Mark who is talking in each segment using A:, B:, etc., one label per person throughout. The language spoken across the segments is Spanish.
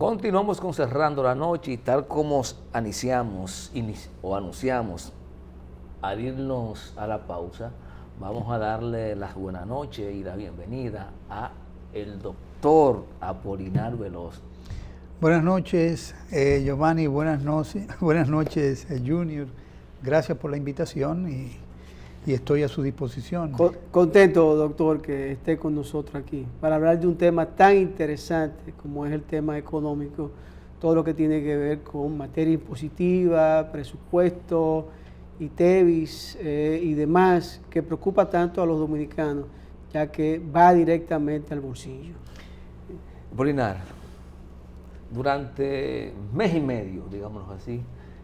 A: Continuamos con Cerrando la Noche y tal como anunciamos al irnos a la pausa, vamos a darle las buenas noches y la bienvenida a el doctor Apolinar Veloz.
B: Buenas noches, Giovanni, buenas noches, Junior. Gracias por la invitación y estoy a su disposición.
C: Contento, doctor, que esté con nosotros aquí para hablar de un tema tan interesante como es el tema económico, todo lo que tiene que ver con materia impositiva, presupuesto, ITEVIS y demás, que preocupa tanto a los dominicanos, ya que va directamente al bolsillo.
A: Apolinar, durante mes y medio, digámoslo así,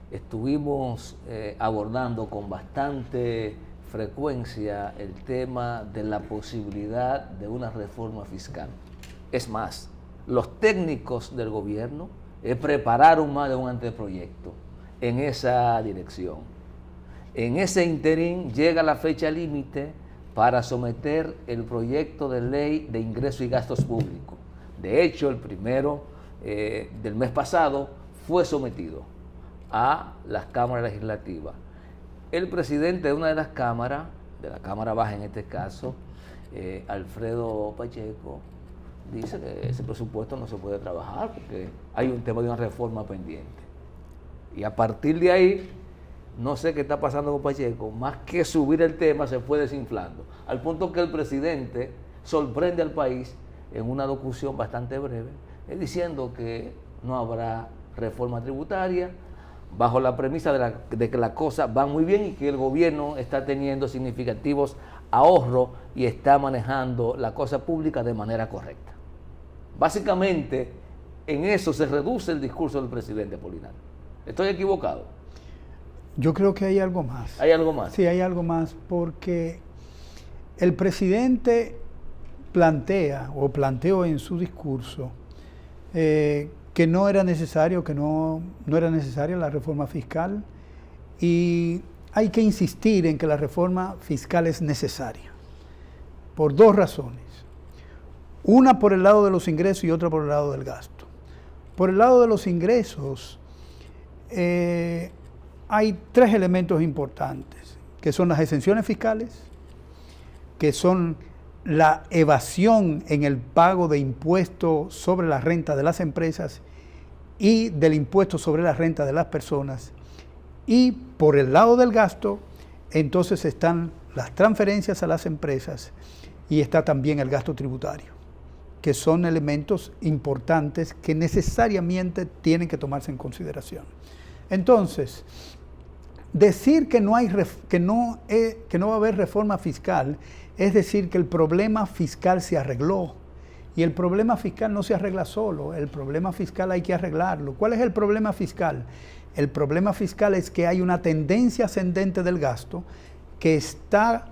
A: estuvimos abordando con bastante frecuencia el tema de la posibilidad de una reforma fiscal. Es más, los técnicos del gobierno prepararon más de un anteproyecto en esa dirección. En ese interín llega la fecha límite para someter el proyecto de ley de ingresos y gastos públicos. De hecho, el primero del mes pasado fue sometido a las cámaras legislativas. El presidente de una de las cámaras, de la Cámara Baja en este caso, Alfredo Pacheco, dice que ese presupuesto no se puede trabajar porque hay un tema de una reforma pendiente. Y a partir de ahí, no sé qué está pasando con Pacheco, más que subir el tema se fue desinflando, al punto que el presidente sorprende al país en una locución bastante breve, diciendo que no habrá reforma tributaria, bajo la premisa de que las cosas van muy bien y que el gobierno está teniendo significativos ahorros y está manejando la cosa pública de manera correcta. Básicamente, en eso se reduce el discurso del presidente Apolinar. ¿Estoy equivocado?
B: Yo creo que hay algo más.
A: ¿Hay algo más?
B: Sí, hay algo más, porque el presidente planteó en su discurso que no era necesario, que no era necesaria la reforma fiscal, y hay que insistir en que la reforma fiscal es necesaria, por dos razones. Una por el lado de los ingresos y otra por el lado del gasto. Por el lado de los ingresos, hay tres elementos importantes, que son las exenciones fiscales, que son la evasión en el pago de impuestos sobre la renta de las empresas y del impuesto sobre la renta de las personas. Y por el lado del gasto, entonces están las transferencias a las empresas y está también el gasto tributario, que son elementos importantes que necesariamente tienen que tomarse en consideración. Entonces, decir que no va a haber reforma fiscal es decir que el problema fiscal se arregló. Y el problema fiscal no se arregla solo, el problema fiscal hay que arreglarlo. ¿Cuál es el problema fiscal? El problema fiscal es que hay una tendencia ascendente del gasto que está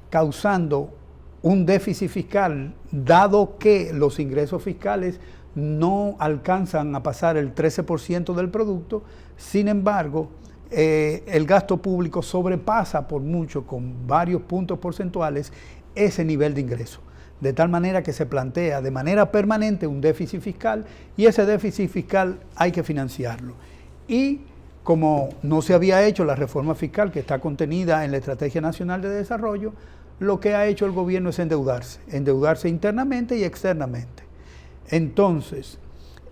B: causando un déficit fiscal, dado que los ingresos fiscales no alcanzan a pasar el 13% del producto. Sin embargo, el gasto público sobrepasa por mucho, con varios puntos porcentuales, ese nivel de ingreso. De tal manera que se plantea de manera permanente un déficit fiscal y ese déficit fiscal hay que financiarlo. Y como no se había hecho la reforma fiscal que está contenida en la Estrategia Nacional de Desarrollo, lo que ha hecho el gobierno es endeudarse internamente y externamente. Entonces,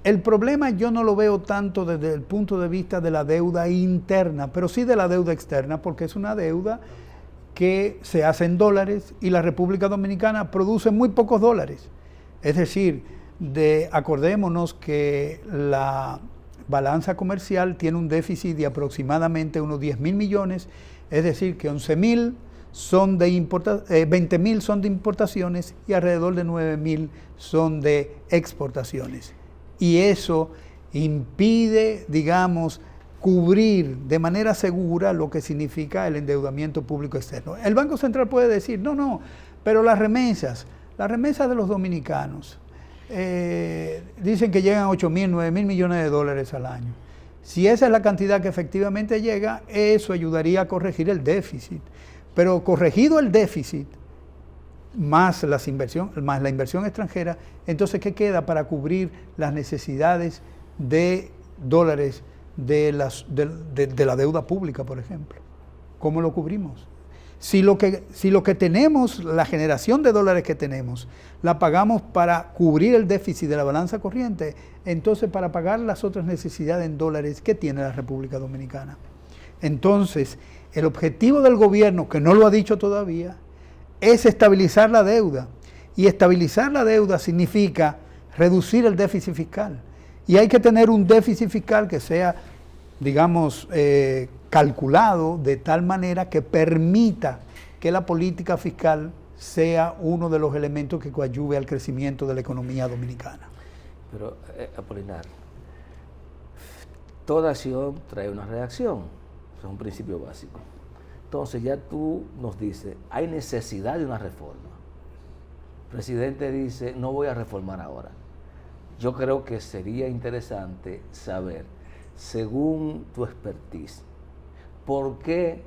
B: el problema yo no lo veo tanto desde el punto de vista de la deuda interna, pero sí de la deuda externa, porque es una deuda que se hace en dólares y la República Dominicana produce muy pocos dólares. Es decir, acordémonos que la balanza comercial tiene un déficit de aproximadamente unos 10.000 millones, es decir, que 11.000 son de 20.000 son de importaciones y alrededor de 9.000 son de exportaciones. Y eso impide, digamos, cubrir de manera segura lo que significa el endeudamiento público externo. El Banco Central puede decir, no, pero las remesas de los dominicanos dicen que llegan a 8.000, 9.000 millones de dólares al año. Si esa es la cantidad que efectivamente llega, eso ayudaría a corregir el déficit. Pero corregido el déficit, más la inversión extranjera, entonces ¿qué queda para cubrir las necesidades de dólares de la deuda pública, por ejemplo. ¿Cómo lo cubrimos? Si lo que tenemos, la generación de dólares que tenemos, la pagamos para cubrir el déficit de la balanza corriente, entonces para pagar las otras necesidades en dólares que tiene la República Dominicana. Entonces, el objetivo del gobierno, que no lo ha dicho todavía, es estabilizar la deuda. Y estabilizar la deuda significa reducir el déficit fiscal. Y hay que tener un déficit fiscal que sea, digamos, calculado de tal manera que permita que la política fiscal sea uno de los elementos que coadyuve al crecimiento de la economía dominicana.
A: Pero, Apolinar, toda acción trae una reacción, es un principio básico. Entonces ya tú nos dices, hay necesidad de una reforma. El presidente dice, no voy a reformar ahora. Yo creo que sería interesante saber, según tu expertise, ¿por qué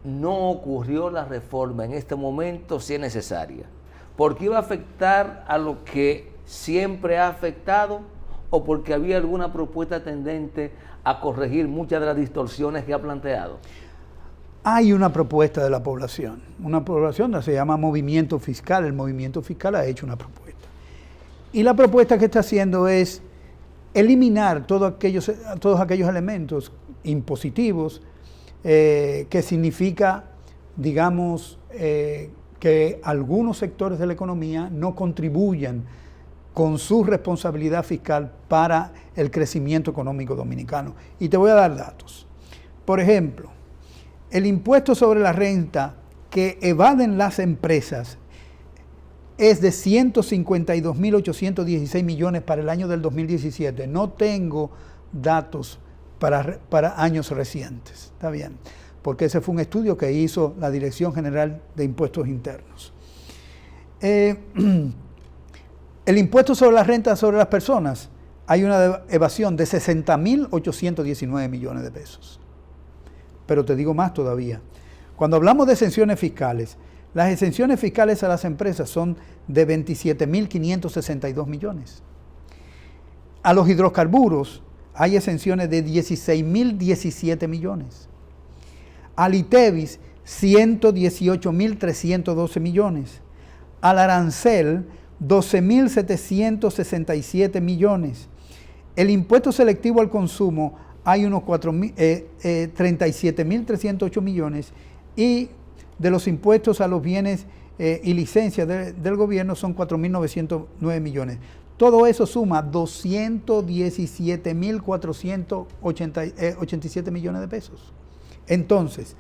A: no ocurrió la reforma en este momento si es necesaria? ¿Porque iba a afectar a lo que siempre ha afectado o porque había alguna propuesta tendente a corregir muchas de las distorsiones que ha planteado?
B: Hay una propuesta de la población que se llama movimiento fiscal. El movimiento fiscal ha hecho una propuesta. Y la propuesta que está haciendo es eliminar todos aquellos elementos impositivos que significa, digamos, que algunos sectores de la economía no contribuyan con su responsabilidad fiscal para el crecimiento económico dominicano. Y te voy a dar datos. Por ejemplo, el impuesto sobre la renta que evaden las empresas es de 152.816 millones para el año del 2017. No tengo datos para años recientes, ¿está bien? Porque ese fue un estudio que hizo la Dirección General de Impuestos Internos. El impuesto sobre la renta sobre las personas, hay una evasión de 60.819 millones de pesos. Pero te digo más todavía. Cuando hablamos de exenciones fiscales, las exenciones fiscales a las empresas son de 27.562 millones. A los hidrocarburos hay exenciones de 16.017 millones. Al ITEVIS, 118.312 millones. Al arancel, 12.767 millones. El impuesto selectivo al consumo, hay unos 37.308 millones, y de los impuestos a los bienes y licencias del gobierno son 4.909 millones. Todo eso suma 217.487 millones de pesos. Entonces,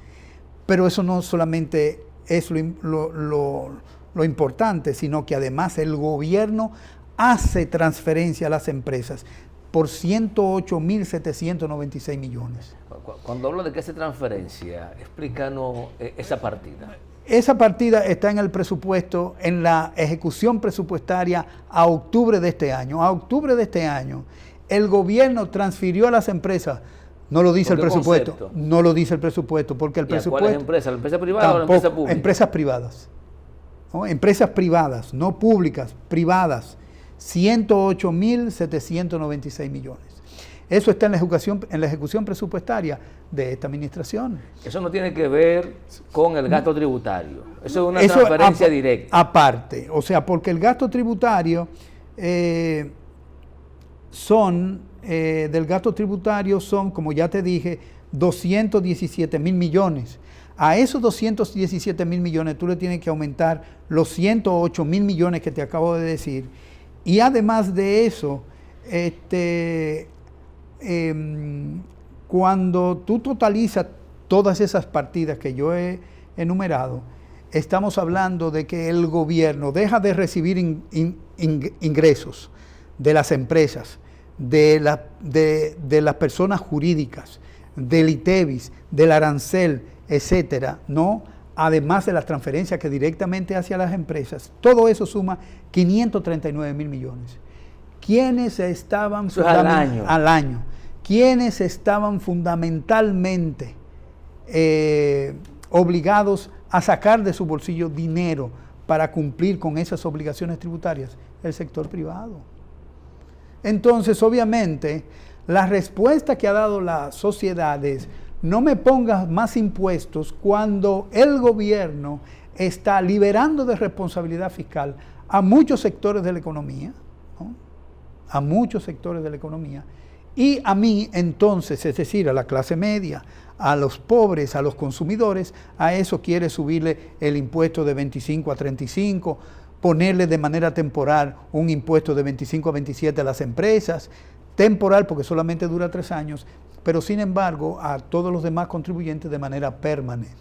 B: pero eso no solamente es lo importante, sino que además el gobierno hace transferencia a las empresas por 108.796 millones.
A: Cuando hablo de que hace transferencia, explícanos esa partida.
B: Esa partida está en el presupuesto, en la ejecución presupuestaria a octubre de este año. A octubre de este año, el gobierno transfirió a las empresas, no lo dice el presupuesto,
A: concepto?
B: No lo dice el presupuesto, porque el presupuesto...
A: ¿Cuáles empresas? ¿La empresa privada o la empresa pública?
B: Empresas privadas, ¿no? Empresas privadas, no públicas, privadas, 108.796 millones. Eso está en la ejecución presupuestaria de esta administración.
A: Eso no tiene que ver con el gasto tributario. Eso es una transferencia directa.
B: Aparte, o sea, porque el gasto tributario del gasto tributario son, como ya te dije, 217.000 millones. A esos 217.000 millones tú le tienes que aumentar los 108.000 millones que te acabo de decir. Y además de eso, cuando tú totalizas todas esas partidas que yo he enumerado, estamos hablando de que el gobierno deja de recibir ingresos de las empresas, de las personas jurídicas, del ITEVIS, del arancel, etcétera, ¿no? Además de las transferencias que directamente hacia las empresas. Todo eso suma 539.000 millones. ¿Quiénes estaban al año? ¿Quiénes estaban fundamentalmente obligados a sacar de su bolsillo dinero para cumplir con esas obligaciones tributarias? El sector privado. Entonces, obviamente, la respuesta que ha dado la sociedad es: no me pongas más impuestos cuando el gobierno está liberando de responsabilidad fiscal a muchos sectores de la economía, ¿no? A muchos sectores de la economía, y a mí entonces, es decir, a la clase media, a los pobres, a los consumidores, a eso quiere subirle el impuesto de 25 a 35, ponerle de manera temporal un impuesto de 25 a 27 a las empresas, temporal porque solamente dura 3 años, pero sin embargo a todos los demás contribuyentes de manera permanente.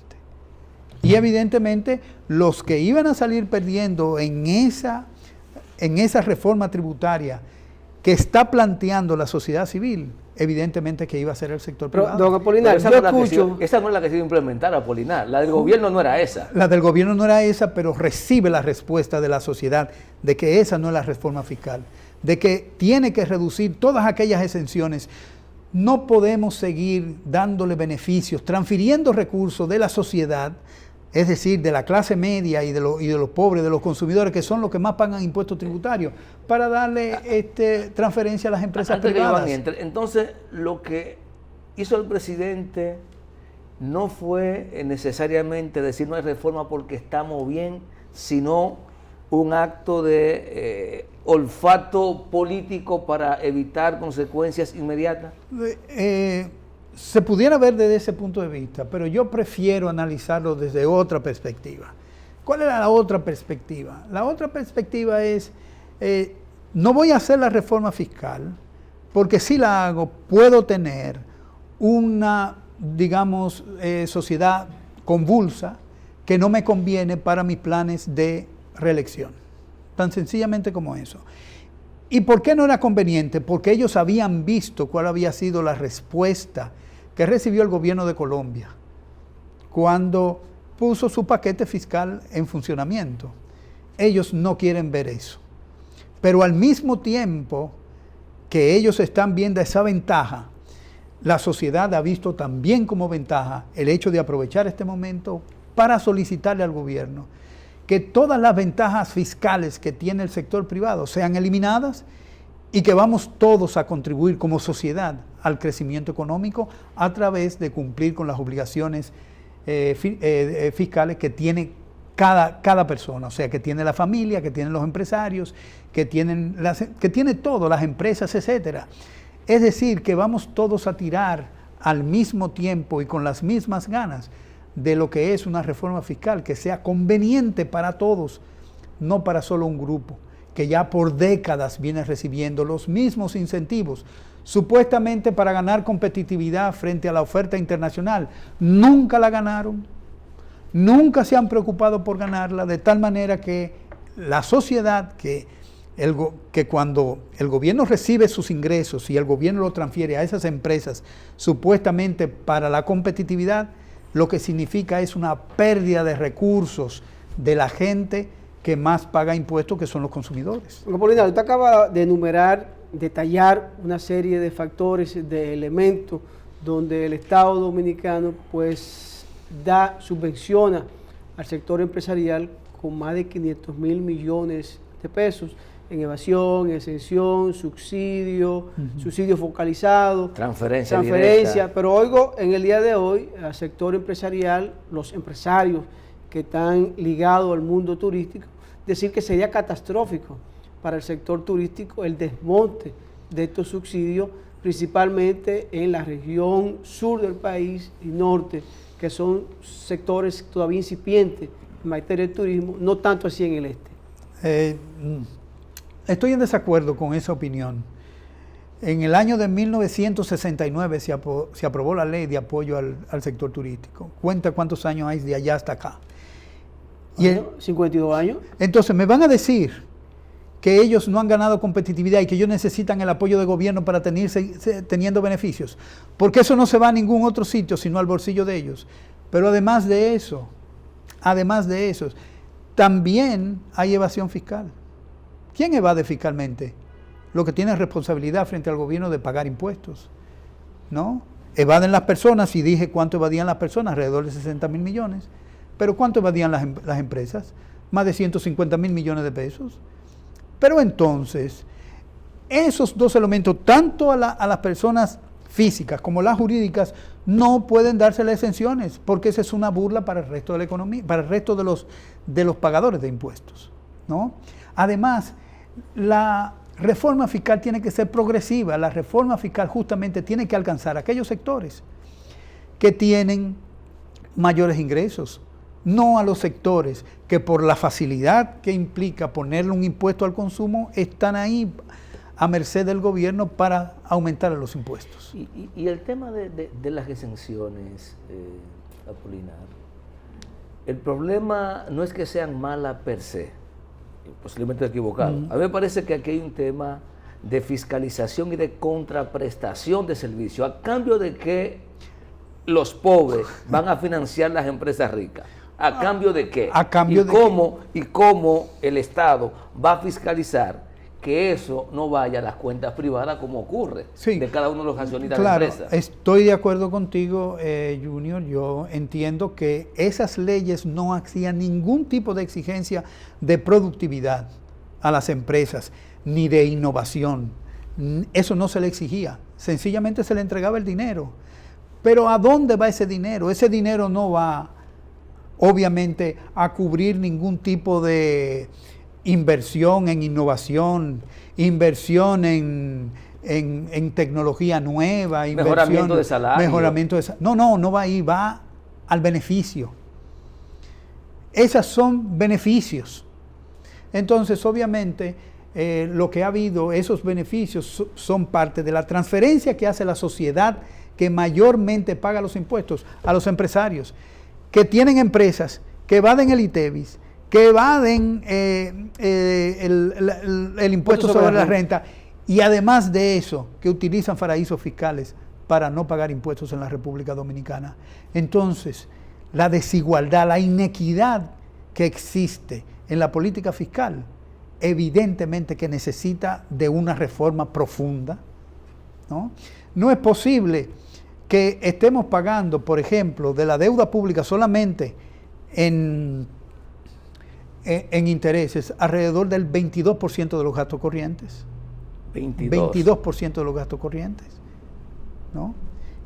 B: Y evidentemente los que iban a salir perdiendo en esa reforma tributaria que está planteando la sociedad civil, evidentemente que iba a ser el sector privado.
C: Don Apolinar,
A: esa no es la que se iba a implementar, Apolinar. La del gobierno no era esa.
B: La del gobierno no era esa, pero recibe la respuesta de la sociedad de que esa no es la reforma fiscal, de que tiene que reducir todas aquellas exenciones. No podemos seguir dándole beneficios, transfiriendo recursos de la sociedad, es decir, de la clase media y de los pobres, de los consumidores, que son los que más pagan impuestos tributarios, para darle transferencia a las empresas privadas.
A: Entonces, lo que hizo el presidente no fue necesariamente decir no hay reforma porque estamos bien, sino un acto de olfato político para evitar consecuencias inmediatas.
B: Se pudiera ver desde ese punto de vista, pero yo prefiero analizarlo desde otra perspectiva. ¿Cuál era la otra perspectiva? La otra perspectiva es, no voy a hacer la reforma fiscal, porque si la hago, puedo tener una, digamos, sociedad convulsa que no me conviene para mis planes de reelección. Tan sencillamente como eso. ¿Y por qué no era conveniente? Porque ellos habían visto cuál había sido la respuesta que recibió el gobierno de Colombia cuando puso su paquete fiscal en funcionamiento. Ellos no quieren ver eso. Pero al mismo tiempo que ellos están viendo esa ventaja, la sociedad ha visto también como ventaja el hecho de aprovechar este momento para solicitarle al gobierno que todas las ventajas fiscales que tiene el sector privado sean eliminadas y que vamos todos a contribuir como sociedad al crecimiento económico a través de cumplir con las obligaciones fiscales que tiene cada persona, o sea, que tiene la familia, que tienen los empresarios, que tiene todo, las empresas, etcétera. Es decir, que vamos todos a tirar al mismo tiempo y con las mismas ganas de lo que es una reforma fiscal que sea conveniente para todos, no para solo un grupo, que ya por décadas viene recibiendo los mismos incentivos, supuestamente para ganar competitividad frente a la oferta internacional. Nunca la ganaron, nunca se han preocupado por ganarla, de tal manera que la sociedad, que cuando el gobierno recibe sus ingresos y el gobierno lo transfiere a esas empresas supuestamente para la competitividad, lo que significa es una pérdida de recursos de la gente que más paga impuestos, que son los consumidores.
C: Apolinar, usted acaba de enumerar, detallar una serie de factores, de elementos donde el Estado dominicano pues subvenciona al sector empresarial con más de 500 mil millones de pesos en evasión, exención, subsidio, subsidio focalizado, transferencia directa. Pero oigo en el día de hoy al sector empresarial, los empresarios que están ligados al mundo turístico, decir que sería catastrófico para el sector turístico el desmonte de estos subsidios, principalmente en la región sur del país y norte, que son sectores todavía incipientes en materia de turismo, no tanto así en el este.
B: Estoy en desacuerdo con esa opinión. En el año de 1969 se aprobó la ley de apoyo al sector turístico. Cuenta cuántos años hay de allá hasta acá.
C: 52 años.
B: Entonces, me van a decir que ellos no han ganado competitividad y que ellos necesitan el apoyo del gobierno para teniendo beneficios. Porque eso no se va a ningún otro sitio, sino al bolsillo de ellos. Pero además de eso, también hay evasión fiscal. ¿Quién evade fiscalmente? Los que tienen responsabilidad frente al gobierno de pagar impuestos, ¿no? Evaden las personas, y dije cuánto evadían las personas, alrededor de 60 mil millones. Pero ¿cuánto evadían las empresas? Más de 150 mil millones de pesos. Pero entonces, esos dos elementos, tanto a las personas físicas como las jurídicas, no pueden darse las exenciones, porque esa es una burla para el resto de la economía, para el resto de los pagadores de impuestos, ¿no? Además, la reforma fiscal tiene que ser progresiva. La reforma fiscal justamente tiene que alcanzar a aquellos sectores que tienen mayores ingresos, no a los sectores que por la facilidad que implica ponerle un impuesto al consumo están ahí a merced del gobierno para aumentar los impuestos.
A: Y el tema de las exenciones, Apolinar, el problema no es que sean malas per se, posiblemente equivocado. A mí me parece que aquí hay un tema de fiscalización y de contraprestación de servicios, a cambio de que los pobres van a financiar las empresas ricas. ¿A cambio de qué?
B: A cambio
A: ¿Y cómo el Estado va a fiscalizar que eso no vaya a las cuentas privadas como ocurre de cada uno de los accionistas de la empresa?
B: Estoy de acuerdo contigo, Junior. Yo entiendo que esas leyes no hacían ningún tipo de exigencia de productividad a las empresas, ni de innovación. Eso no se le exigía. Sencillamente se le entregaba el dinero. Pero ¿a dónde va ese dinero? Ese dinero no va, obviamente, a cubrir ningún tipo de inversión en innovación, inversión en tecnología nueva,
A: mejoramiento de salario.
B: No va ahí, va al beneficio. Esos son beneficios. Entonces, obviamente, lo que ha habido, esos beneficios son parte de la transferencia que hace la sociedad que mayormente paga los impuestos a los empresarios, que tienen empresas que evaden el ITEVIS, que evaden el impuesto sobre la renta, y además de eso, que utilizan paraísos fiscales para no pagar impuestos en la República Dominicana. Entonces, la desigualdad, la inequidad que existe en la política fiscal, evidentemente que necesita de una reforma profunda, ¿no? No es posible que estemos pagando, por ejemplo, de la deuda pública solamente en intereses alrededor del 22% de los gastos corrientes. 22% de los gastos corrientes, ¿no?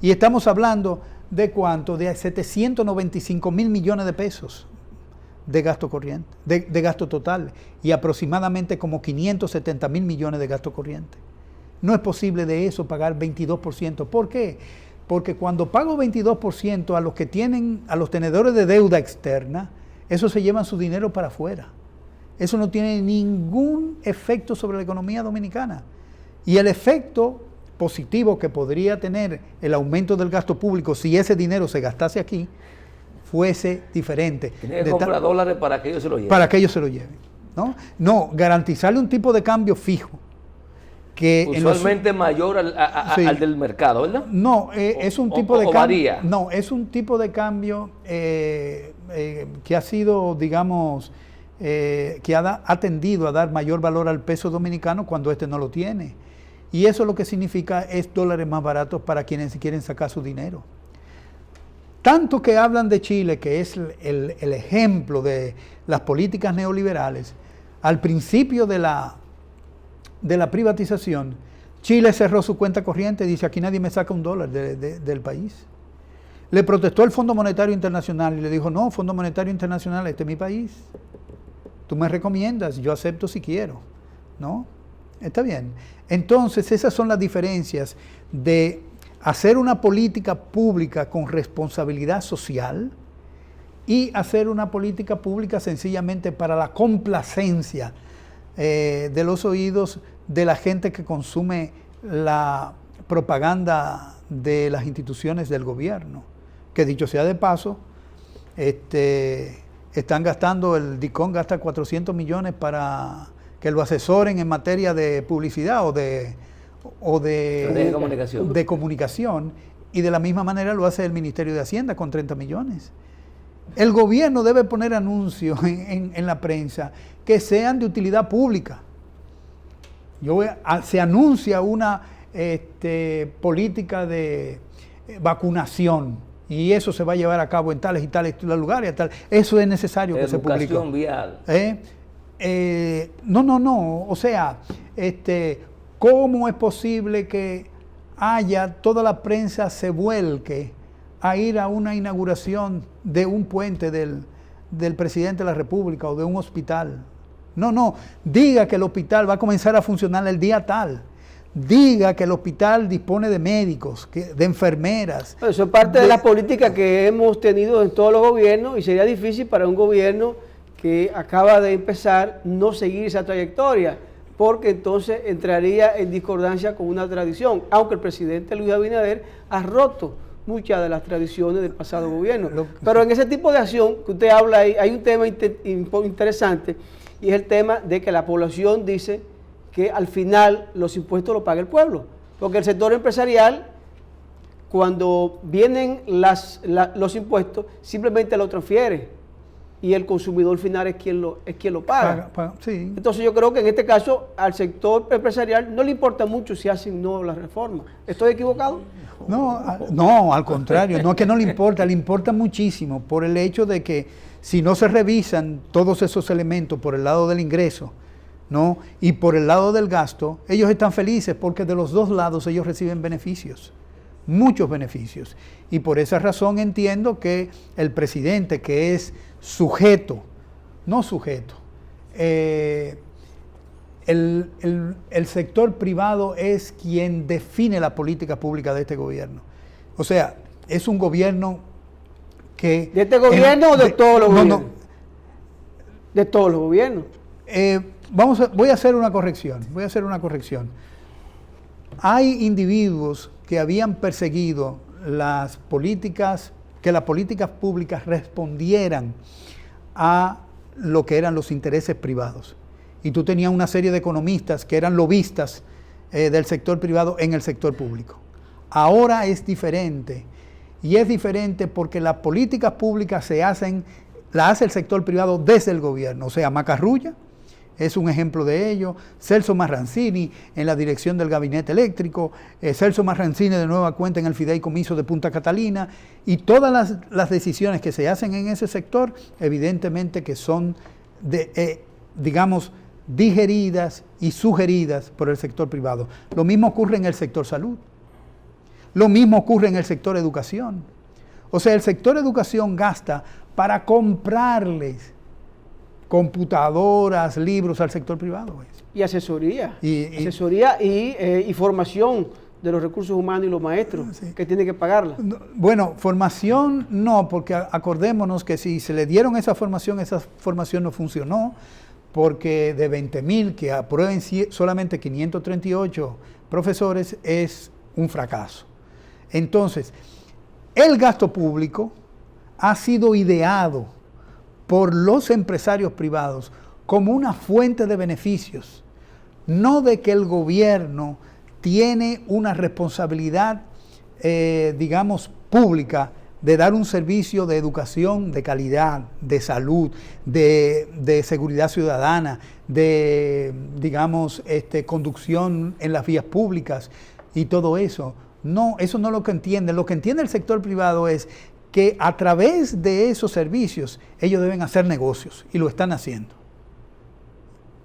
B: Y estamos hablando de ¿cuánto? De 795 mil millones de pesos de gasto corriente, de gasto total, y aproximadamente como 570 mil millones de gasto corriente. No es posible de eso pagar 22%. ¿Por qué? Porque cuando pago 22% a los que tienen, a los tenedores de deuda externa, esos se llevan su dinero para afuera. Eso no tiene ningún efecto sobre la economía dominicana. Y el efecto positivo que podría tener el aumento del gasto público si ese dinero se gastase aquí, fuese diferente.
A: Tiene que comprar dólares para que ellos se lo lleven.
B: Para que ellos se lo lleven, ¿no? No, garantizarle un tipo de cambio fijo. Que
A: usualmente mayor al del mercado, ¿verdad?
B: No, es un tipo de cambio.
A: Varía.
B: No, es un tipo de cambio que ha sido, digamos, que ha tendido a dar mayor valor al peso dominicano cuando este no lo tiene. Y eso lo que significa es dólares más baratos para quienes quieren sacar su dinero. Tanto que hablan de Chile, que es el ejemplo de las políticas neoliberales, al principio de la privatización, Chile cerró su cuenta corriente y dice: aquí nadie me saca un dólar del país. Le protestó el Fondo Monetario Internacional y le dijo: no, Fondo Monetario Internacional, este es mi país. Tú me recomiendas, yo acepto si quiero, ¿no? Está bien. Entonces, esas son las diferencias de hacer una política pública con responsabilidad social y hacer una política pública sencillamente para la complacencia de los oídos de la gente que consume la propaganda de las instituciones del gobierno, que dicho sea de paso, están gastando, el DICON gasta 400 millones para que lo asesoren en materia de publicidad o de comunicación, y de la misma manera lo hace el Ministerio de Hacienda con 30 millones. El gobierno debe poner anuncios en la prensa que sean de utilidad pública. Se anuncia una política de vacunación y eso se va a llevar a cabo en tales y tales lugares. Eso es necesario que se publique.
A: Educación vial.
B: No. O sea, ¿Cómo es posible que toda la prensa se vuelque a ir a una inauguración de un puente del presidente de la República o de un hospital? No, diga que el hospital va a comenzar a funcionar el día tal. Diga que el hospital dispone de médicos, de enfermeras.
C: Eso es parte de la política que hemos tenido en todos los gobiernos y sería difícil para un gobierno que acaba de empezar no seguir esa trayectoria, porque entonces entraría en discordancia con una tradición, aunque el presidente Luis Abinader ha roto muchas de las tradiciones del pasado gobierno. Pero en ese tipo de acción que usted habla ahí, hay un tema interesante, y es el tema de que la población dice que al final los impuestos los paga el pueblo, porque el sector empresarial, cuando vienen los impuestos, simplemente lo transfiere y el consumidor final es quien lo paga.
B: Sí.
C: Entonces yo creo que en este caso al sector empresarial no le importa mucho si hacen o no la reforma. ¿Estoy equivocado?
B: No, al contrario, no es que no le importa muchísimo por el hecho de que si no se revisan todos esos elementos por el lado del ingreso, ¿no? Y por el lado del gasto, ellos están felices porque de los dos lados ellos reciben beneficios, muchos beneficios. Y por esa razón entiendo que el presidente, que es el sector privado es quien define la política pública de este gobierno. O sea, es un gobierno que...
C: ¿De este gobierno o de todos los gobiernos? No. De todos los gobiernos.
B: Voy a hacer una corrección. Hay individuos que habían perseguido que las políticas públicas respondieran a lo que eran los intereses privados. Y tú tenías una serie de economistas que eran lobistas del sector privado en el sector público. Ahora es diferente. Y es diferente porque las políticas públicas las hace el sector privado desde el gobierno. O sea, Macarrulla es un ejemplo de ello, Celso Marrancini en la dirección del gabinete eléctrico, Celso Marrancini de nueva cuenta en el fideicomiso de Punta Catalina, y todas las decisiones que se hacen en ese sector, evidentemente que son, digeridas y sugeridas por el sector privado. Lo mismo ocurre en el sector salud, lo mismo ocurre en el sector educación. O sea, el sector educación gasta para comprarles computadoras, libros al sector privado.
C: Y asesoría. Asesoría y formación de los recursos humanos y los maestros, sí, que tienen que pagarla.
B: Bueno, formación no, porque acordémonos que si se le dieron esa formación no funcionó, porque de 20.000 que aprueben solamente 538 profesores es un fracaso. Entonces, el gasto público ha sido ideado por los empresarios privados como una fuente de beneficios, no de que el gobierno tiene una responsabilidad, pública, de dar un servicio de educación de calidad, de salud, de seguridad ciudadana, de, conducción en las vías públicas y todo eso. No, eso no es lo que entiende. Lo que entiende el sector privado es que a través de esos servicios ellos deben hacer negocios y lo están haciendo.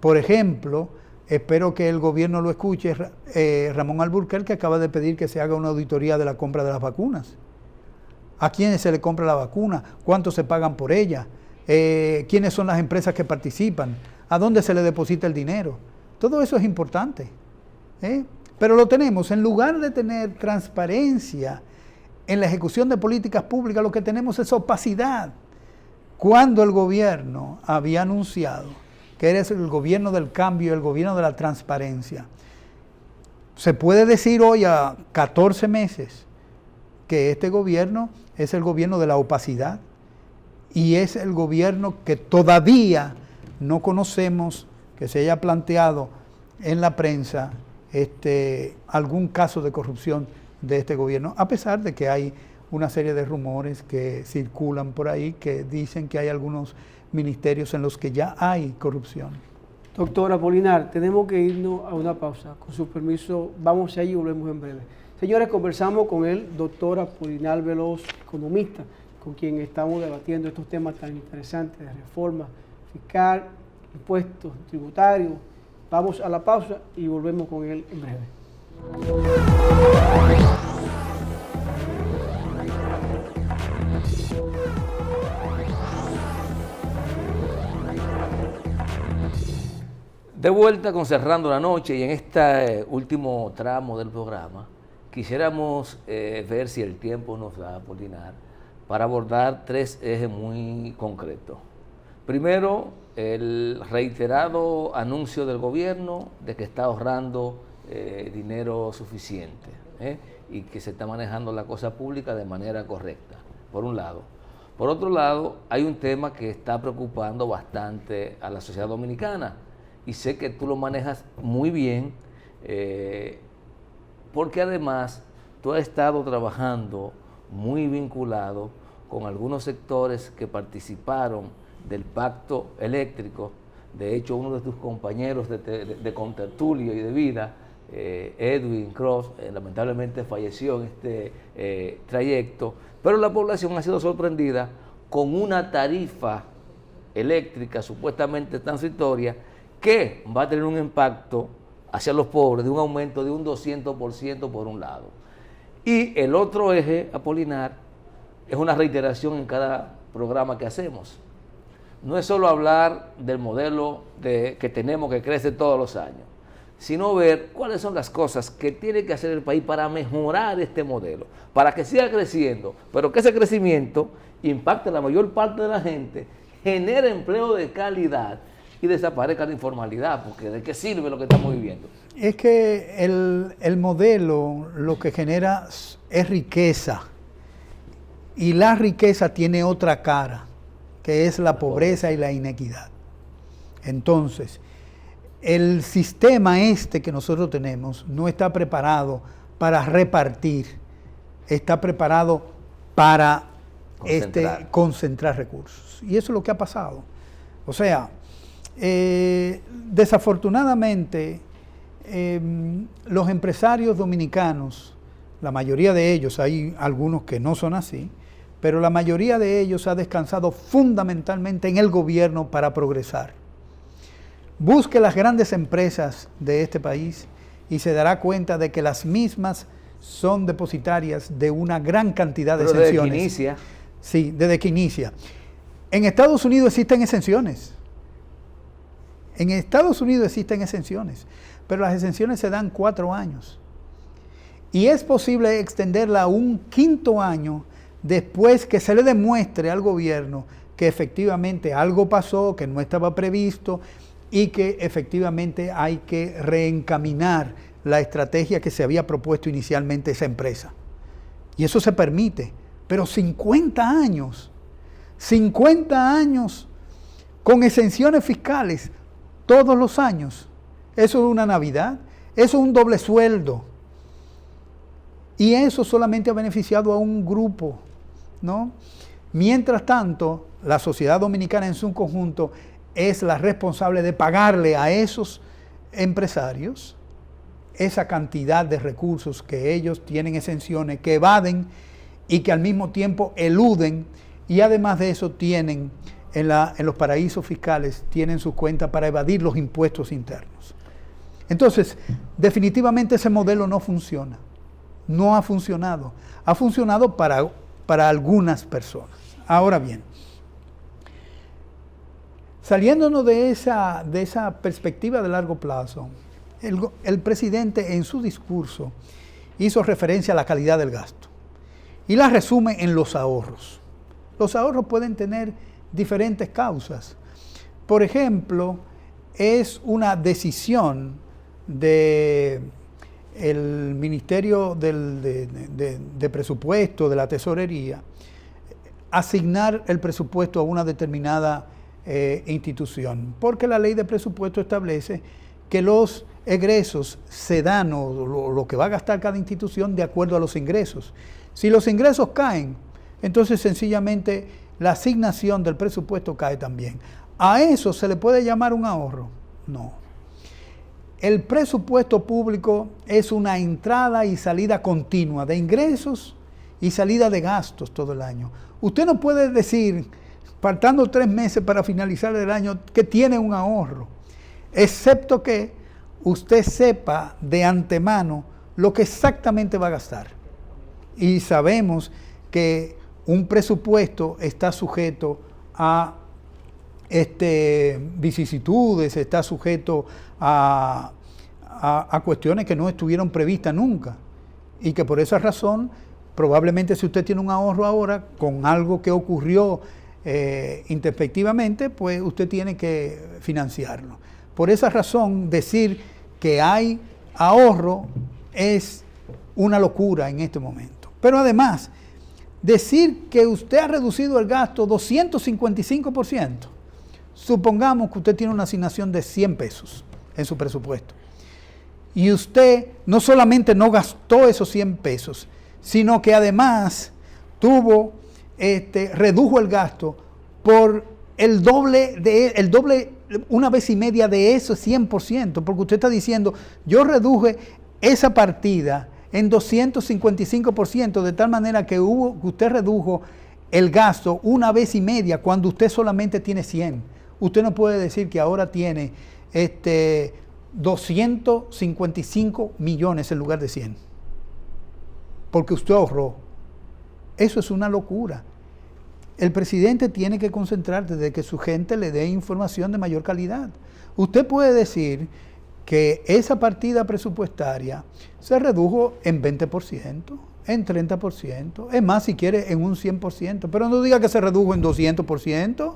B: Por ejemplo, espero que el gobierno lo escuche, Ramón Alburquerque acaba de pedir que se haga una auditoría de la compra de las vacunas. ¿A quiénes se le compra la vacuna? ¿Cuánto se pagan por ella? ¿Quiénes son las empresas que participan? ¿A dónde se le deposita el dinero? Todo eso es importante. Pero lo tenemos, en lugar de tener transparencia en la ejecución de políticas públicas, lo que tenemos es opacidad. Cuando el gobierno había anunciado que era el gobierno del cambio, el gobierno de la transparencia, se puede decir hoy a 14 meses que este gobierno es el gobierno de la opacidad y es el gobierno que todavía no conocemos que se haya planteado en la prensa algún caso de corrupción de este gobierno, a pesar de que hay una serie de rumores que circulan por ahí que dicen que hay algunos ministerios en los que ya hay corrupción.
C: Doctor Apolinar, tenemos que irnos a una pausa. Con su permiso, vamos allí y volvemos en breve. Señores, conversamos con el doctor Apolinar Veloz, economista, con quien estamos debatiendo estos temas tan interesantes de reforma fiscal, impuestos tributarios Vamos a la pausa y volvemos con él en breve.
A: De vuelta con Cerrando la Noche, y en este último tramo del programa quisiéramos ver si el tiempo nos da, Apolinar, para abordar 3 ejes muy concretos. Primero, el reiterado anuncio del gobierno de que está ahorrando dinero suficiente y que se está manejando la cosa pública de manera correcta, por un lado. Por otro lado, hay un tema que está preocupando bastante a la sociedad dominicana, y sé que tú lo manejas muy bien, porque además tú has estado trabajando muy vinculado con algunos sectores que participaron del pacto eléctrico. De hecho, uno de tus compañeros de contertulio y de vida, Edwin Cross, lamentablemente falleció en este trayecto, pero la población ha sido sorprendida con una tarifa eléctrica supuestamente transitoria que va a tener un impacto hacia los pobres de un aumento de un 200% por un lado. Y el otro eje, Apolinar, es una reiteración en cada programa que hacemos. No es solo hablar del modelo que tenemos que crece todos los años, sino ver cuáles son las cosas que tiene que hacer el país para mejorar este modelo, para que siga creciendo, pero que ese crecimiento impacte a la mayor parte de la gente, genere empleo de calidad y desaparezca la informalidad, porque ¿de qué sirve lo que estamos viviendo?
B: Es que el modelo lo que genera es riqueza, y la riqueza tiene otra cara, que es la pobreza y la inequidad. Entonces, el sistema que nosotros tenemos no está preparado para repartir, está preparado para concentrar recursos. Y eso es lo que ha pasado. O sea, desafortunadamente, los empresarios dominicanos, la mayoría de ellos, hay algunos que no son así, pero la mayoría de ellos ha descansado fundamentalmente en el gobierno para progresar. Busque las grandes empresas de este país y se dará cuenta de que las mismas son depositarias de una gran cantidad de exenciones.
A: Desde que inicia.
B: Sí, desde que inicia. En Estados Unidos existen exenciones. En Estados Unidos existen exenciones, pero las exenciones se dan 4 años. Y es posible extenderla a un 5º año después que se le demuestre al gobierno que efectivamente algo pasó, que no estaba previsto y que efectivamente hay que reencaminar la estrategia que se había propuesto inicialmente esa empresa. Y eso se permite, pero 50 años con exenciones fiscales todos los años, eso es una Navidad, eso es un doble sueldo. Y eso solamente ha beneficiado a un grupo, ¿no? Mientras tanto, la sociedad dominicana en su conjunto es la responsable de pagarle a esos empresarios esa cantidad de recursos que ellos tienen exenciones, que evaden y que al mismo tiempo eluden, y además de eso tienen en los paraísos fiscales, tienen sus cuentas para evadir los impuestos internos. Entonces, definitivamente ese modelo no funciona. No ha funcionado. Ha funcionado para algunas personas. Ahora bien, saliéndonos de esa perspectiva de largo plazo, el presidente en su discurso hizo referencia a la calidad del gasto y la resume en los ahorros. Los ahorros pueden tener diferentes causas. Por ejemplo, es una decisión del Ministerio de Presupuesto, de la Tesorería, asignar el presupuesto a una determinada institución, porque la ley de presupuesto establece que los egresos se dan, o lo que va a gastar cada institución, de acuerdo a los ingresos. Si los ingresos caen, entonces sencillamente la asignación del presupuesto cae también. ¿A eso se le puede llamar un ahorro? No. El presupuesto público es una entrada y salida continua de ingresos y salida de gastos todo el año. Usted no puede decir, faltando 3 meses para finalizar el año, que tiene un ahorro, excepto que usted sepa de antemano lo que exactamente va a gastar. Y sabemos que un presupuesto está sujeto a vicisitudes, está sujeto a cuestiones que no estuvieron previstas nunca. Y que por esa razón, probablemente si usted tiene un ahorro ahora con algo que ocurrió introspectivamente, pues usted tiene que financiarlo. Por esa razón, decir que hay ahorro es una locura en este momento. Pero además, decir que usted ha reducido el gasto 255%, supongamos que usted tiene una asignación de 100 pesos en su presupuesto, y usted no solamente no gastó esos 100 pesos, sino que además redujo el gasto por el doble, una vez y media de eso, 100%, porque usted está diciendo, yo reduje esa partida en 255%, de tal manera que usted redujo el gasto una vez y media cuando usted solamente tiene 100. Usted no puede decir que ahora tiene 255 millones en lugar de 100, porque usted ahorró. Eso es una locura. El presidente tiene que concentrarse de que su gente le dé información de mayor calidad. Usted puede decir que esa partida presupuestaria se redujo en 20%, en 30%, es más, si quiere, en un 100%, pero no diga que se redujo en 200%,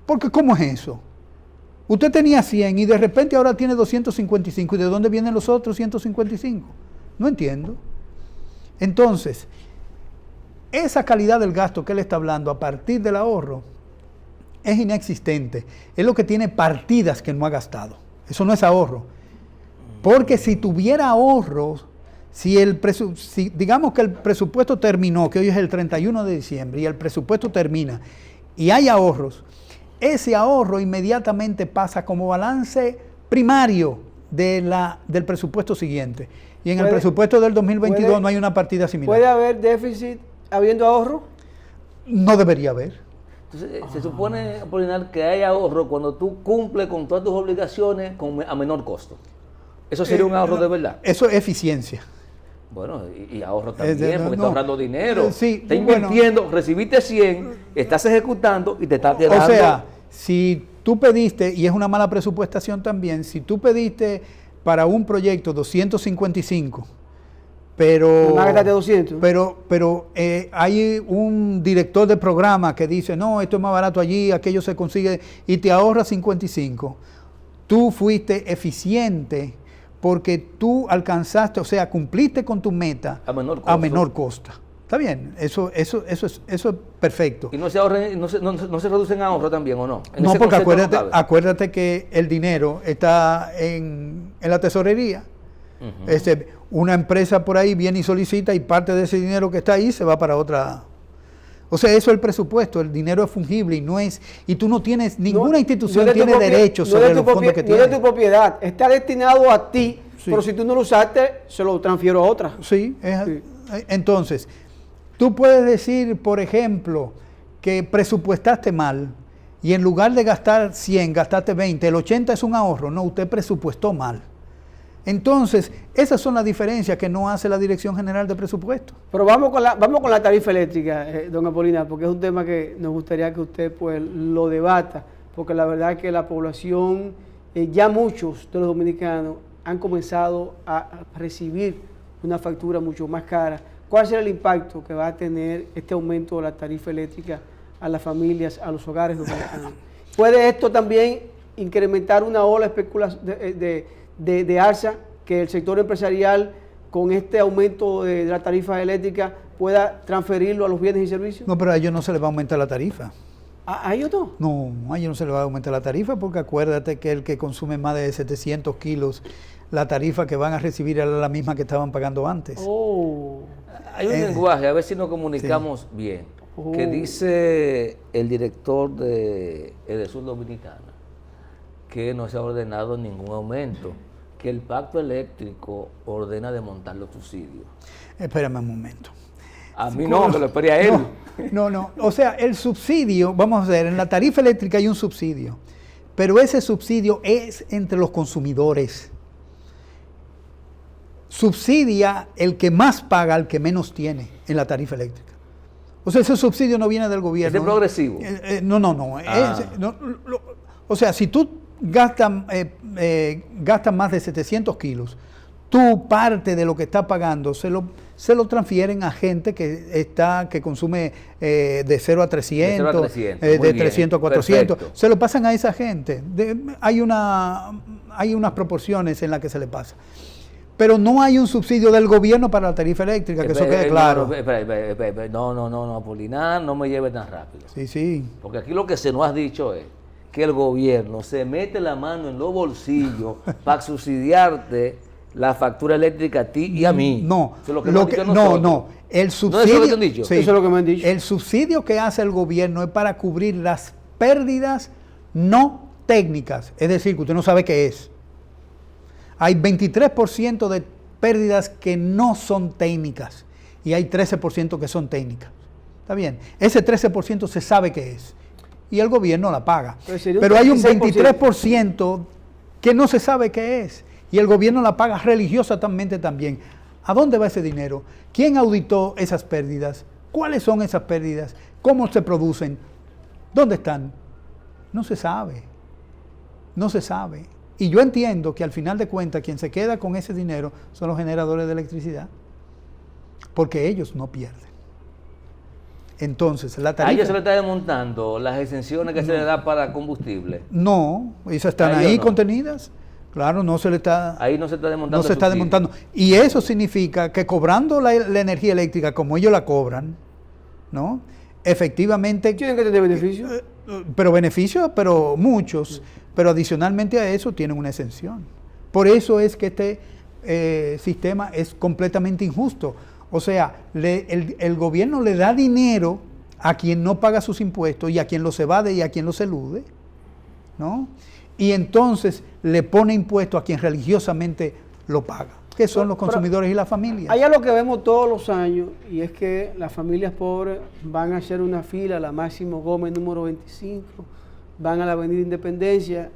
B: porque ¿cómo es eso? Usted tenía 100 y de repente ahora tiene 255, ¿y de dónde vienen los otros 155? No entiendo. Entonces, esa calidad del gasto que él está hablando a partir del ahorro es inexistente. Es lo que tiene partidas que no ha gastado. Eso no es ahorro. Porque si tuviera ahorros, si digamos que el presupuesto terminó, que hoy es el 31 de diciembre, y el presupuesto termina, y hay ahorros, ese ahorro inmediatamente pasa como balance primario del presupuesto siguiente. Y en el presupuesto del 2022 no hay una partida similar.
C: ¿Puede haber déficit habiendo ahorro?
B: No debería haber.
A: Entonces, se supone, Apolinar, que hay ahorro cuando tú cumples con todas tus obligaciones a menor costo. ¿Eso sería un ahorro de verdad?
B: Eso es eficiencia.
A: Bueno, y ahorro también, porque estás ahorrando dinero.
B: Sí,
A: estás invirtiendo, recibiste 100, estás ejecutando y te está quedando.
B: O sea, si tú pediste, y es una mala presupuestación también, si tú pediste para un proyecto 255, pero hay un director de programa que dice, no, esto es más barato allí, aquello se consigue, y te ahorra 55. Tú fuiste eficiente porque tú alcanzaste, o sea, cumpliste con tu meta a menor costo. Está bien, eso es perfecto.
A: ¿Y no se reducen ahorro también o no?
B: No, porque acuérdate que el dinero está en la tesorería. Uh-huh. Una empresa por ahí viene y solicita y parte de ese dinero que está ahí se va para otra. O sea, eso es el presupuesto, el dinero es fungible y tú no tienes, ninguna institución tiene derechos sobre los fondos que tiene.
C: No es de tu propiedad, está destinado a ti, sí. Pero si tú no lo usaste, se lo transfiero a otra.
B: Sí. Entonces, tú puedes decir, por ejemplo, que presupuestaste mal y en lugar de gastar 100, gastaste 20, el 80 es un ahorro. No, usted presupuestó mal. Entonces, esas son las diferencias que no hace la Dirección General de Presupuesto.
C: Pero vamos con la tarifa eléctrica, don Apolinar, porque es un tema que nos gustaría que usted pues lo debata, porque la verdad es que la población, ya muchos de los dominicanos han comenzado a recibir una factura mucho más cara. ¿Cuál será el impacto que va a tener este aumento de la tarifa eléctrica a las familias, a los hogares dominicanos? ¿Puede esto también incrementar una ola de alza que el sector empresarial con este aumento de la tarifa eléctrica pueda transferirlo a los bienes y servicios?
B: No, pero a ellos no se les va a aumentar la tarifa.
C: ¿A ellos no?
B: No, a ellos no se les va a aumentar la tarifa porque acuérdate que el que consume más de 700 kilos, la tarifa que van a recibir era la misma que estaban pagando antes.
A: Hay un lenguaje, a ver si nos comunicamos bien, que dice el director de Edesur Dominicana que no se ha ordenado ningún aumento, que el pacto eléctrico ordena desmontar los subsidios.
B: Espérame un momento.
A: A mí no, me lo esperé a él.
B: No. O sea, el subsidio, vamos a ver, en la tarifa eléctrica hay un subsidio, pero ese subsidio es entre los consumidores. subsidia el que más paga al que menos tiene en la tarifa eléctrica. O sea, ese subsidio no viene del gobierno.
A: ¿Es progresivo?
B: No. O sea, si tú gastas más de 700 kilos, tú parte de lo que estás pagando se lo transfieren a gente que consume de 0 a 300, de 300 a 400. Perfecto. Se lo pasan a esa gente. Hay unas proporciones en las que se le pasa. Pero no hay un subsidio del gobierno para la tarifa eléctrica, que eso quede claro.
A: No, Apolinar, no me lleve tan rápido.
B: Sí.
A: Porque aquí lo que se nos ha dicho es que el gobierno se mete la mano en los bolsillos para subsidiarte la factura eléctrica a ti y a mí.
B: No,
A: eso es lo que no.
B: El subsidio,
A: ¿No es eso que te han dicho?
B: Sí, eso es lo que me han dicho. El subsidio que hace el gobierno es para cubrir las pérdidas no técnicas, es decir, que usted no sabe qué es. Hay 23% de pérdidas que no son técnicas y hay 13% que son técnicas. ¿Está bien? Ese 13% se sabe qué es y el gobierno la paga. Pero hay un 23% que no se sabe qué es y el gobierno la paga religiosamente también. ¿A dónde va ese dinero? ¿Quién auditó esas pérdidas? ¿Cuáles son esas pérdidas? ¿Cómo se producen? ¿Dónde están? No se sabe. No se sabe. Y yo entiendo que al final de cuentas quien se queda con ese dinero son los generadores de electricidad, porque ellos no pierden. Entonces, la tarifa...
A: ¿A ellos se le está desmontando las exenciones que se le da para combustible?
B: No, esas están ahí contenidas. Claro, no se le está...
A: Ahí no se está desmontando.
B: No se está desmontando. Y eso significa que cobrando la energía eléctrica como ellos la cobran, ¿no? Efectivamente...
C: ¿Tienen que tener beneficios?
B: Beneficios, pero muchos. Pero adicionalmente a eso tienen una exención. Por eso es que este sistema es completamente injusto. O sea, el gobierno le da dinero a quien no paga sus impuestos y a quien los evade y a quien los elude, ¿no? Y entonces le pone impuestos a quien religiosamente lo paga, que son los consumidores y las familias.
C: Allá lo que vemos todos los años, y es que las familias pobres van a hacer una fila a la Máximo Gómez número 25, van a la Avenida Independencia,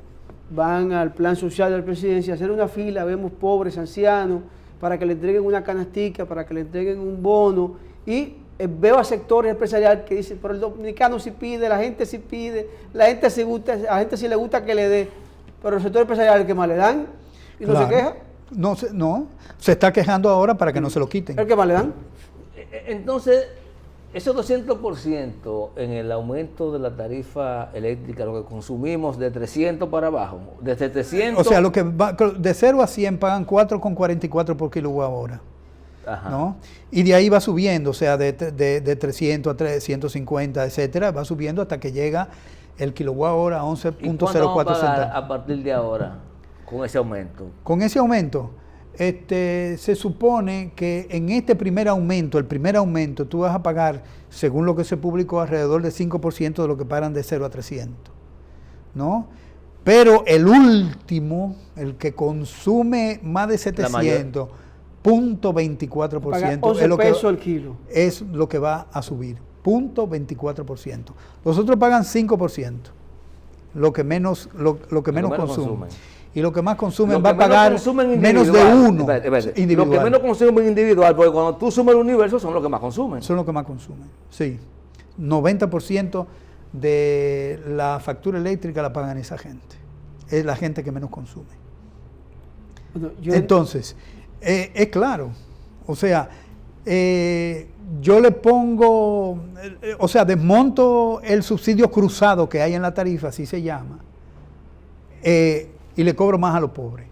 C: van al Plan Social de la Presidencia a hacer una fila, vemos pobres, ancianos, para que le entreguen una canastica, para que le entreguen un bono, y veo a sectores empresariales que dicen, pero el dominicano sí pide, la gente sí pide, la gente sí le gusta que le dé, pero el sector empresarial que más le dan y no se queja.
B: No, se está quejando ahora para que no se lo quiten.
C: ¿El que más le dan?
A: Entonces, ese 200% en el aumento de la tarifa eléctrica, lo que consumimos de 300 para abajo, de 700...
B: O sea, lo que va, de 0 a 100 pagan 4,44 por kilowatt hora.
A: Ajá. ¿No?
B: Y de ahí va subiendo, o sea, de 300 a 350, etcétera, va subiendo hasta que llega el kilowatt hora a 11.04 centavos.
A: A partir de ahora, con ese aumento?
B: Con ese aumento, se supone que en este primer aumento, tú vas a pagar, según lo que se publicó, alrededor del 5% de lo que pagan de 0 a 300, ¿no? Pero el último, el que consume más de 700, 0.24%
C: 11 pesos el kilo.
B: Es lo que va a subir, 0.24%. Los otros pagan 5%, lo que menos consumen. Y lo que más consumen va a pagar menos de 1.
A: Lo que menos consumen individual, porque cuando tú sumas el universo son los que más consumen.
B: Son los que más consumen, sí. 90% de la factura eléctrica la pagan esa gente. Es la gente que menos consume. Bueno, entonces, es claro. O sea, yo le pongo, desmonto el subsidio cruzado que hay en la tarifa, así se llama. Y le cobro más a los pobres.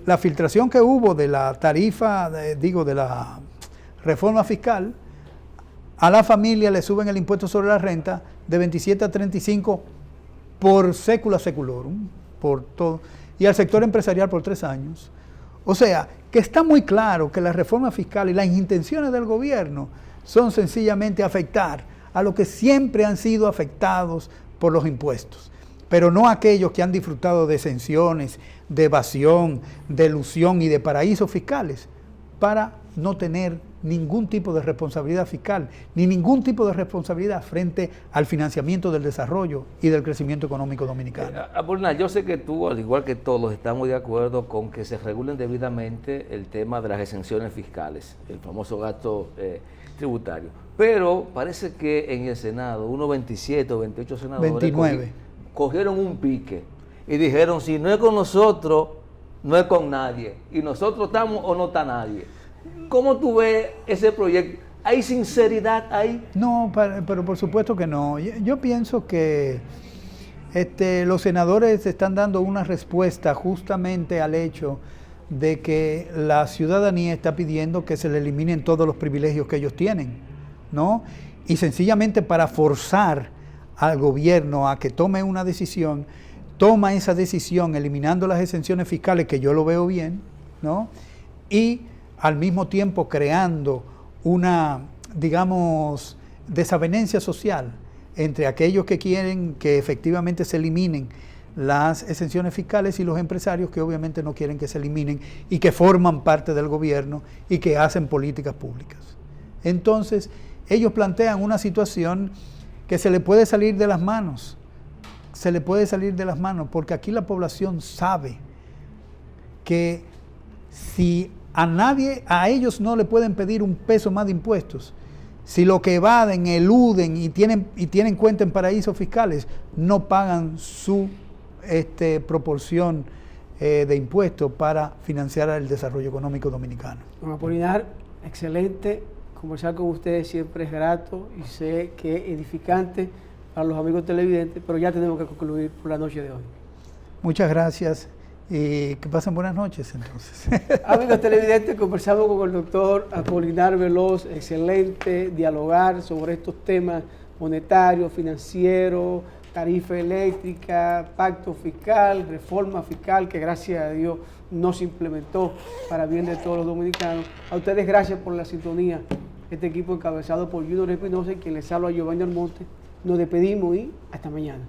B: La filtración que hubo de la tarifa, de la reforma fiscal, a la familia le suben el impuesto sobre la renta de 27 a 35 por sécula seculorum, por todo, y al sector empresarial por 3 años. O sea, que está muy claro que la reforma fiscal y las intenciones del gobierno son sencillamente afectar a los que siempre han sido afectados por los impuestos, pero no aquellos que han disfrutado de exenciones, de evasión, de elusión y de paraísos fiscales para no tener ningún tipo de responsabilidad fiscal, ni ningún tipo de responsabilidad frente al financiamiento del desarrollo y del crecimiento económico dominicano.
A: Apolinar, yo sé que tú, al igual que todos, estamos de acuerdo con que se regulen debidamente el tema de las exenciones fiscales, el famoso gasto tributario. Pero parece que en el Senado, unos 27 o 28 senadores
B: 29.
A: Cogieron un pique y dijeron, si no es con nosotros, no es con nadie. Y nosotros estamos o no está nadie. ¿Cómo tú ves ese proyecto? ¿Hay sinceridad ahí?
B: No, pero por supuesto que no. Yo pienso que los senadores están dando una respuesta justamente al hecho de que la ciudadanía está pidiendo que se le eliminen todos los privilegios que ellos tienen, ¿no? Y sencillamente para forzar al gobierno a que tome una decisión, toma esa decisión eliminando las exenciones fiscales, que yo lo veo bien, ¿no? Y al mismo tiempo creando una, digamos, desavenencia social entre aquellos que quieren que efectivamente se eliminen las exenciones fiscales y los empresarios que obviamente no quieren que se eliminen y que forman parte del gobierno y que hacen políticas públicas. Entonces, ellos plantean una situación que se le puede salir de las manos, porque aquí la población sabe que si a ellos no le pueden pedir un peso más de impuestos, si lo que evaden, eluden y tienen cuenta en paraísos fiscales, no pagan su proporción de impuestos para financiar el desarrollo económico dominicano.
C: Don Apolinar, excelente. Conversar con ustedes siempre es grato y sé que es edificante para los amigos televidentes, pero ya tenemos que concluir por la noche de hoy.
B: Muchas gracias y que pasen buenas noches entonces.
C: Amigos televidentes, conversamos con el doctor Apolinar Veloz. Excelente dialogar sobre estos temas monetarios, financieros, tarifa eléctrica, pacto fiscal, reforma fiscal, que gracias a Dios no se implementó para bien de todos los dominicanos. A ustedes gracias por la sintonía. Este equipo encabezado por Junior Espinosa y quien les habla, Giovanni Almonte. Nos despedimos y hasta mañana.